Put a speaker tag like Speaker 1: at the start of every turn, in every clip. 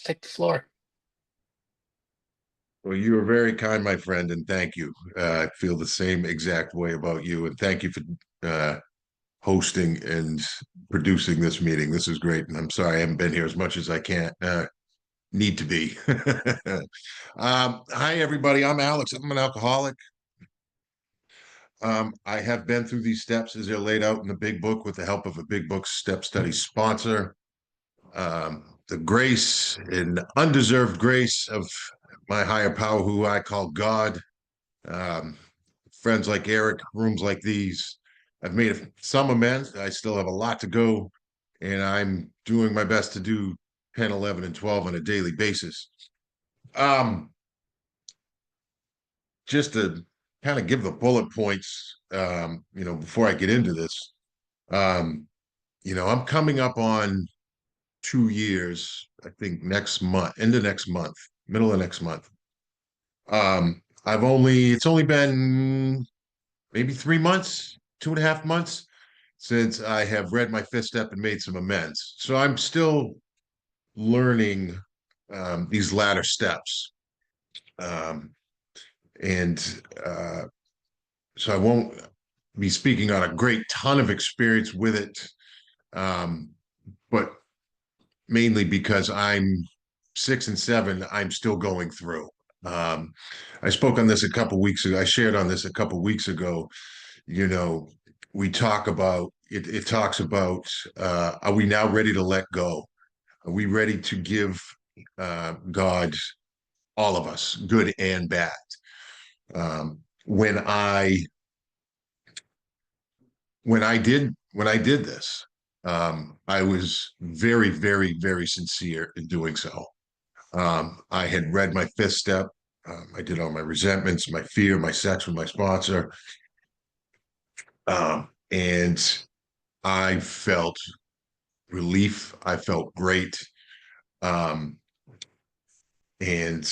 Speaker 1: take the floor.
Speaker 2: Well, you are very kind, my friend, and thank you. I feel the same exact way about you, and thank you for hosting and producing this meeting. This is great, and I'm sorry I haven't been here as much as I can need to be. Hi, everybody. I'm Alex. I'm an alcoholic. I have been through these steps as they're laid out in the big book with the help of a big book step study sponsor. The grace and undeserved grace of my higher power, who I call God. Um, Friends like Eric, rooms like these. I've made some amends. I still have a lot to go, and I'm doing my best to do 10, 11, and 12 on a daily basis. Um, just to kind of give the bullet points, before I get into this, um, I'm coming up on 2 years, I think next month, end of next month, middle of next month. It's only been maybe 3 months, 2.5 months since I have read my fifth step and made some amends. So I'm still learning these latter steps. Um, and so I won't be speaking on a great ton of experience with it, but mainly because I'm 6 and 7, I'm still going through. Um, I spoke on this a couple weeks ago. I shared on this a couple weeks ago. You know, we talk about it. It talks about are we now ready to let go? Are we ready to give God all of us, good and bad? Um, when I when I did this, I was very, very, very sincere in doing so. I had read my fifth step. I did all my resentments, my fear, my sex with my sponsor. And I felt relief. I felt great. Um, and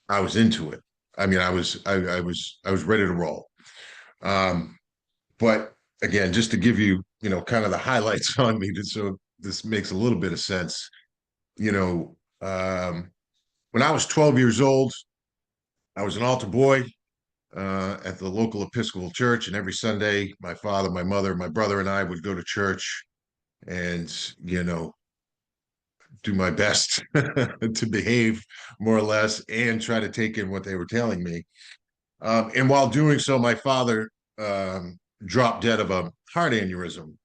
Speaker 2: I was into it. I mean, I was ready to roll. Um, but again, just to give you, kind of the highlights on me, so this makes a little bit of sense. You know, when I was 12 years old, I was an altar boy at the local Episcopal church, and every Sunday, my father, my mother, my brother, and I would go to church and do my best to behave more or less and try to take in what they were telling me. And while doing so, my father dropped dead of a heart aneurysm.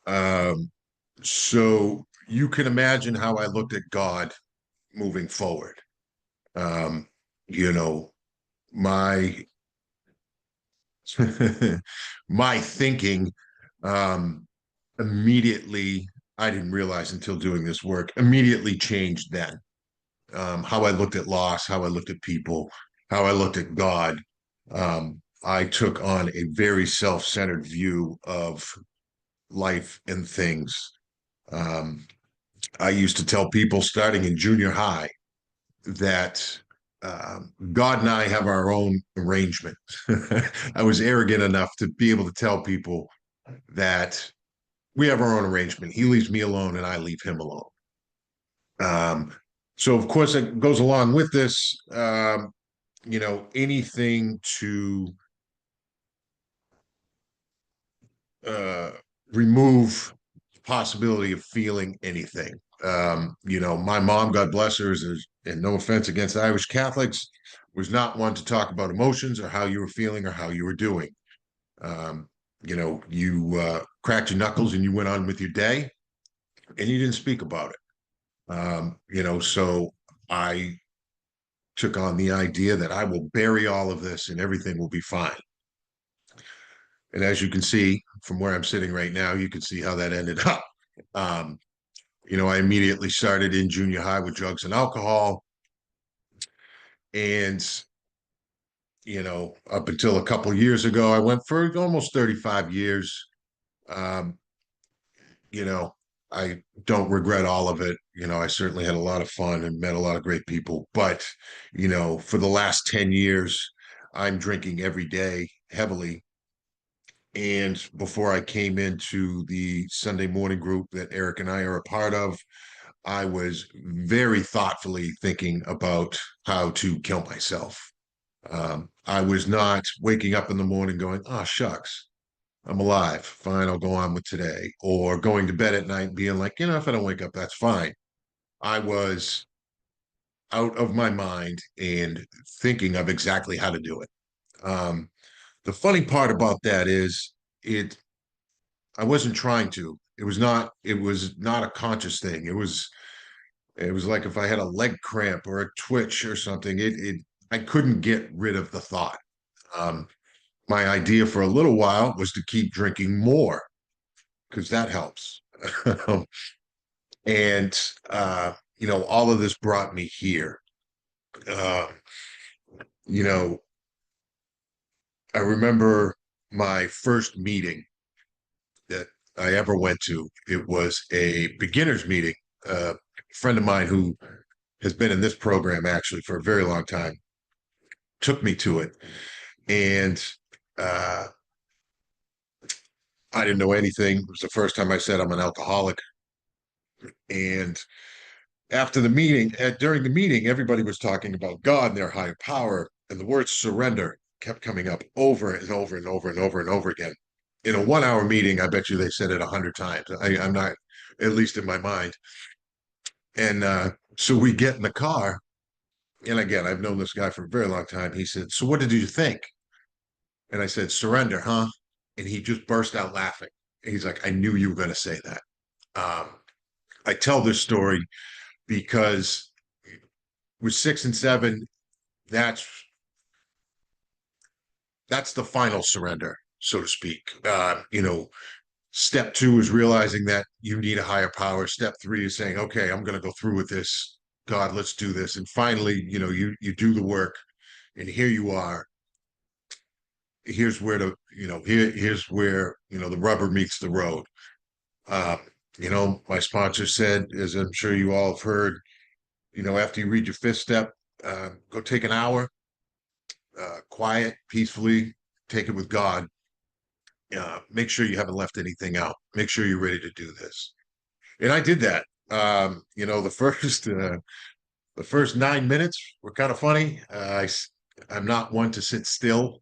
Speaker 2: Um, so you can imagine how I looked at God moving forward. Um, you know, my my thinking um, immediately, I didn't realize until doing this work, immediately changed then. How I looked at loss, how I looked at people, how I looked at God. I took on a very self-centered view of life and things. Um, I used to tell people starting in junior high that God and I have our own arrangement. I was arrogant enough to be able to tell people that we have our own arrangement. He leaves me alone and I leave him alone. Um, so, of course, it goes along with this, anything to uh, remove possibility of feeling anything. My mom, God bless her, and no offense against Irish Catholics, was not one to talk about emotions or how you were feeling or how you were doing. Um, you cracked your knuckles and you went on with your day, and you didn't speak about it. So I took on the idea that I will bury all of this and everything will be fine. And as you can see from where I'm sitting right now, you can see how that ended up. Um, I immediately started in junior high with drugs and alcohol. And, up until a couple of years ago, I went for almost 35 years. Um, you know, I don't regret all of it. I certainly had a lot of fun and met a lot of great people. But, for the last 10 years, I'm drinking every day heavily. And before I came into the Sunday morning group that Eric and I are a part of, I was very thoughtfully thinking about how to kill myself. I was not waking up in the morning going, oh, shucks, I'm alive. Fine, I'll go on with today. Or going to bed at night being like, if I don't wake up, that's fine. I was out of my mind and thinking of exactly how to do it. Um, the funny part about that is it I wasn't trying to. It was not a conscious thing. It was like if I had a leg cramp or a twitch or something, it I couldn't get rid of the thought. Um, my idea for a little while was to keep drinking more because that helps. And all of this brought me here. Uh, you know, I remember my first meeting that I ever went to. It was a beginner's meeting. A friend of mine who has been in this program actually for a very long time took me to it, and uh, I didn't know anything. It was the first time I said I'm an alcoholic. And after the meeting, during the meeting, everybody was talking about God and their higher power, and the word surrender kept coming up over and over and over and over and over again. In a 1 hour meeting, I bet you they said it 100 times. I'm not, at least in my mind. And so we get in the car, and again, I've known this guy for a very long time. He said, "So what did you think?" And I said, "Surrender, huh?" And he just burst out laughing. He's like, "I knew you were going to say that." Um, I tell this story because with 6 and 7, that's that's the final surrender, so to speak. Step 2 is realizing that you need a higher power. Step 3 is saying, "Okay, I'm going to go through with this. God, let's do this." And finally, you do the work, and here you are. Here's where here's where the rubber meets the road. Uh, my sponsor said, as I'm sure you all have heard, after you read your fifth step, go take an hour, quiet, peacefully, take it with God. Make sure you haven't left anything out. Make sure you're ready to do this. And I did that. The first 9 minutes were kind of funny. I'm not one to sit still.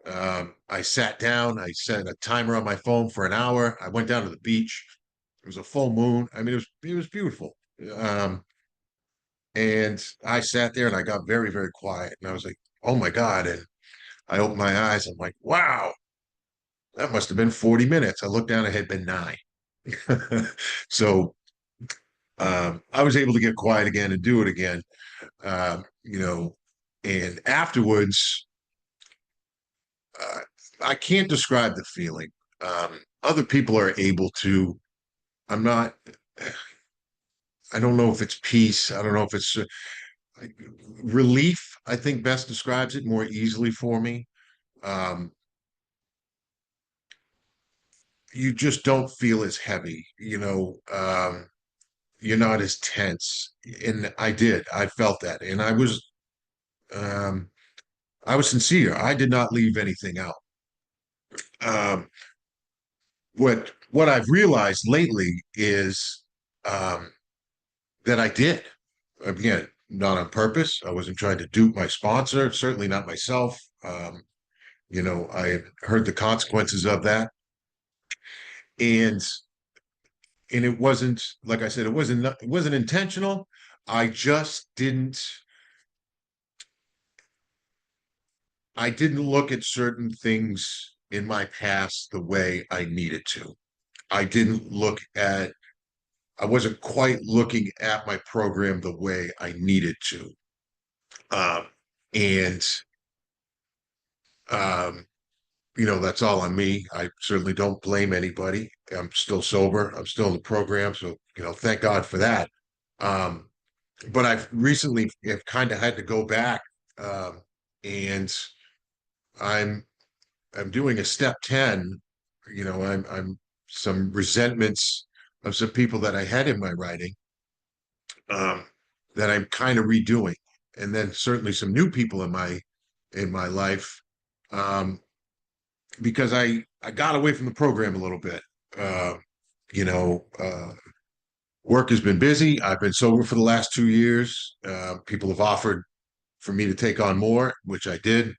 Speaker 2: I sat down. I set a timer on my phone for an hour. I went down to the beach. It was a full moon. I mean, it was beautiful. Um, and I sat there and I got very, very quiet. And I was like, "Oh my God!" And I opened my eyes. I'm like, "Wow, that must have been 40 minutes." I looked down. It had been 9. So I was able to get quiet again and do it again. Um, you know, and afterwards, uh, I can't describe the feeling. Other people are able to. I'm not. I don't know if it's peace. I don't know if it's relief. I think best describes it more easily for me. Um, you just don't feel as heavy. You're not as tense, and I did. I felt that, and um, I was sincere. I did not leave anything out. Um, what I've realized lately is um, that I did. Again, not on purpose. I wasn't trying to dupe my sponsor, certainly not myself. I heard the consequences of that. And it wasn't, like I said, it wasn't intentional. I didn't look at certain things in my past the way I needed to. I didn't look at I wasn't quite looking at my program the way I needed to. Um, and um, that's all on me. I certainly don't blame anybody. I'm still sober. I'm still in the program. So, thank God for that. Um, but I've recently have kind of had to go back, um, and I'm I'm doing a step 10. I'm some resentments of some people that I had in my writing, um, that I'm kind of redoing, and then certainly some new people in my life, um, because I got away from the program a little bit. Uh, you know, uh, work has been busy. I've been sober for the last 2 years. People have offered for me to take on more, which I did,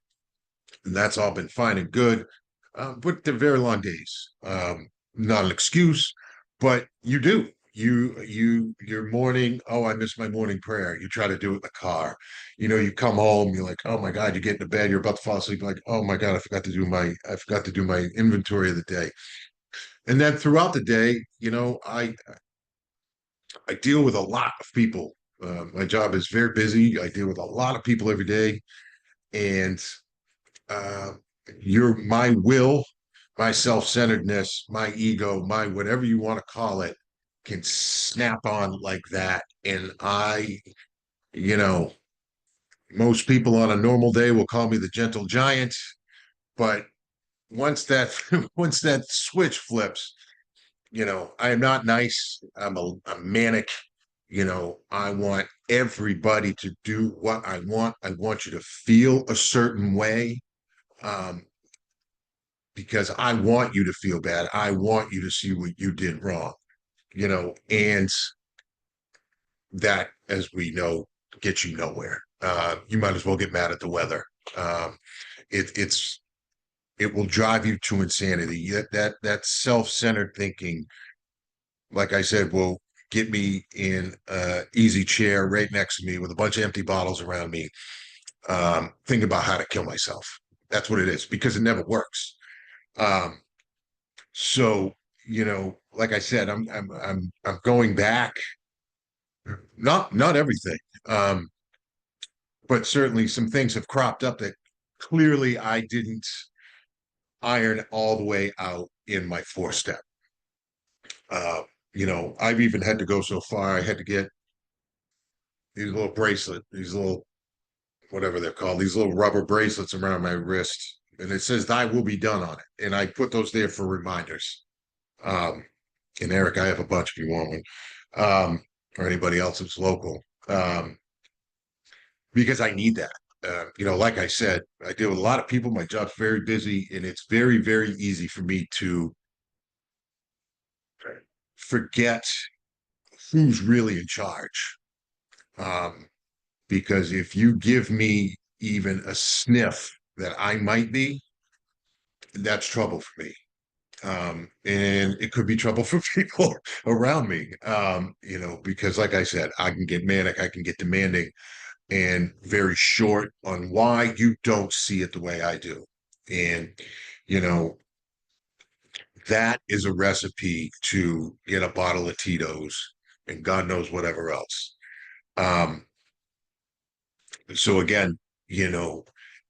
Speaker 2: and that's all been fine and good. But they're very long days. Not an excuse, but you do. Your morning. Oh, I missed my morning prayer. You try to do it in the car. You come home. You're like, oh my god. You get into bed. You're about to fall asleep. Like, oh my god, I forgot to do my inventory of the day. And then throughout the day, I deal with a lot of people. My job is very busy. I deal with a lot of people every day, and uh, my will, my self-centeredness, my ego, my whatever you want to call it, can snap on like that. And you know, most people on a normal day will call me the gentle giant, but once that once that switch flips, I am not nice. I'm manic. I want everybody to do what I want. I want you to feel a certain way. Um, because I want you to feel bad. I want you to see what you did wrong, and that, as we know, gets you nowhere. You might as well get mad at the weather. Um, it's it will drive you to insanity. That self-centered thinking, like I said, will get me in an easy chair right next to me with a bunch of empty bottles around me, thinking about how to kill myself. That's what it is, because it never works. Um, so, like I said, I'm going back. Not everything, um, but certainly some things have cropped up that clearly I didn't iron all the way out in my 4 step. Uh, I've even had to go so far. I had to get these little these little whatever they're called, these little rubber bracelets around my wrist, and it says "Thy will be done" on it, and I put those there for reminders. Um, and Eric, I have a bunch if you want one, or anybody else that's local, because I need that. Like I said, I deal with a lot of people. My job's very busy, and it's very, very easy for me to forget who's really in charge. Um, because if you give me even a sniff that I might be, that's trouble for me. And it could be trouble for people around me. Because like I said, I can get manic, I can get demanding, and very short on why you don't see it the way I do. And, you know, that is a recipe to get a bottle of Tito's and God knows whatever else. Um, so again, you know,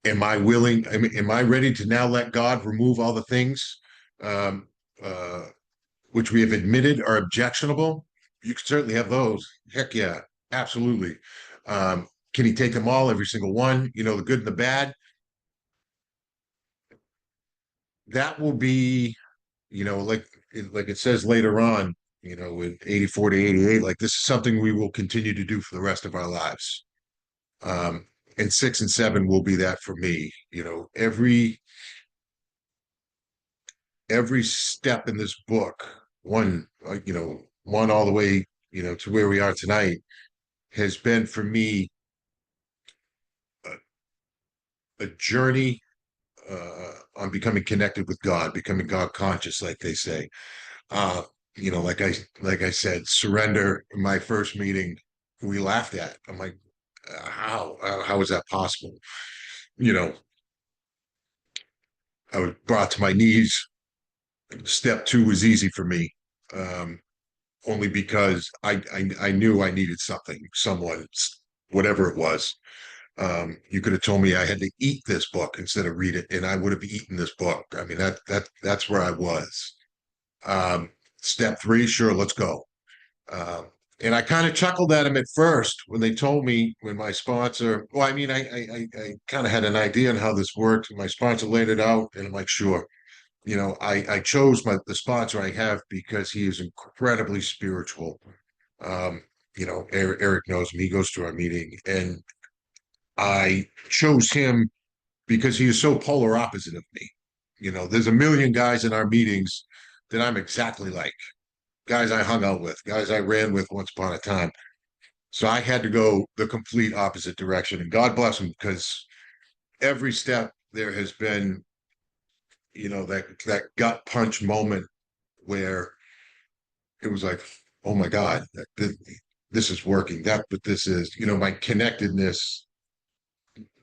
Speaker 2: am I ready to now let God remove all the things um, uh, which we have admitted are objectionable? You can certainly have those. Heck yeah, absolutely. Can he take them all, every single one? The good and the bad? That will be, like it says later on, with 84 to 88, like this is something we will continue to do for the rest of our lives. Um, and 6 and 7 will be that for me. Every step in this book, one all the way, to where we are tonight, has been for me a journey on becoming connected with God, becoming God conscious, like they say. Uh, like I said, surrender. In my first meeting, we laughed at. I'm like, how is that possible? You know, I was brought to my knees. Step 2 was easy for me, um, only because I knew I needed something, someone, whatever it was. You could have told me I had to eat this book instead of read it, and I would have eaten this book. I mean, that's where I was. Um, Step 3, sure, let's go. And I kind of chuckled at him at first when they told me, when my sponsor, well, I mean, I kind of had an idea on how this worked. My sponsor laid it out, and I'm like, sure. I chose the sponsor I have because he is incredibly spiritual. Eric knows me. He goes to our meeting, and I chose him because he is so polar opposite of me. There's a million guys in our meetings that I'm exactly like. guys I hung out with, guys I ran with once upon a time. So I had to go the complete opposite direction. And God bless them, because every step there has been, that gut punch moment where it was like, oh my God, this is working. That's what this is. My connectedness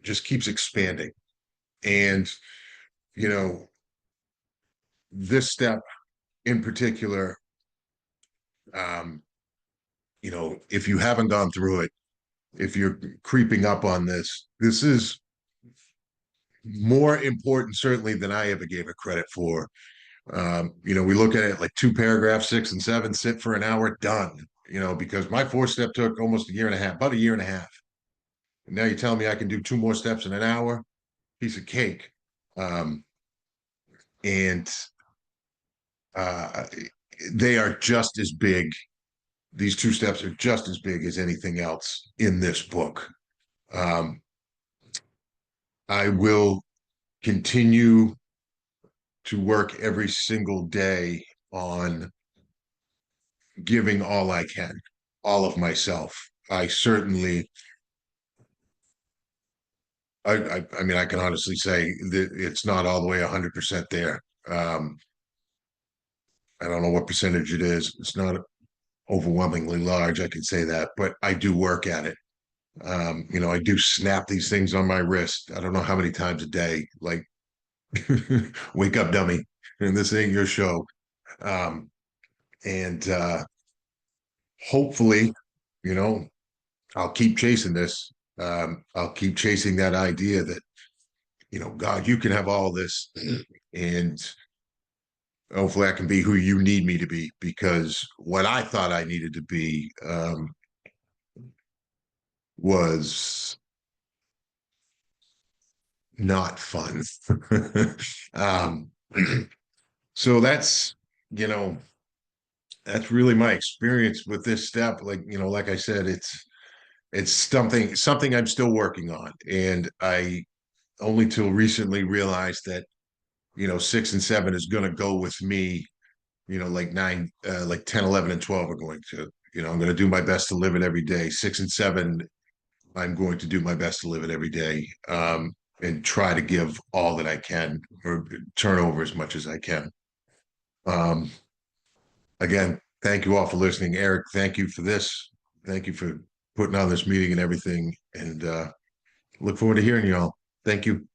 Speaker 2: just keeps expanding. And, you know, this step in particular, um, if you haven't gone through it, if you're creeping up on this, this is more important, certainly, than I ever gave it credit for. We look at it like two paragraphs, 6 and 7, sit for an hour, done. Because my 4-step took almost a year and a half, about a year and a half. And now you tell me I can do 2 more steps in an hour, piece of cake. Um, and uh, they are just as big. These 2 steps are just as big as anything else in this book. Um, I will continue to work every single day on giving all I can, all of myself. I certainly, I mean, I can honestly say that it's not all the way 100% there. Um, I don't know what percentage it is. It's not overwhelmingly large. I can say that, but I do work at it. I do snap these things on my wrist. I don't know how many times a day, like, wake up, dummy, and this ain't your show. Um, and hopefully, you know, I'll keep chasing this. I'll keep chasing that idea that, God, you can have all this, and hopefully I can be who you need me to be, because what I thought I needed to be was not fun. um, so you know, that's really my experience with this step. Like, like I said, it's something I'm still working on. And I only till recently realized that, 6 and 7 is going to go with me, like 9, like 10, 11, and 12 are going to, I'm going to do my best to live it every day. 6 and 7, I'm going to do my best to live it every day, and try to give all that I can, or turn over as much as I can. Um, Again, thank you all for listening. Eric, thank you for this. Thank you for putting on this meeting and everything. And look forward to hearing you all. Thank you.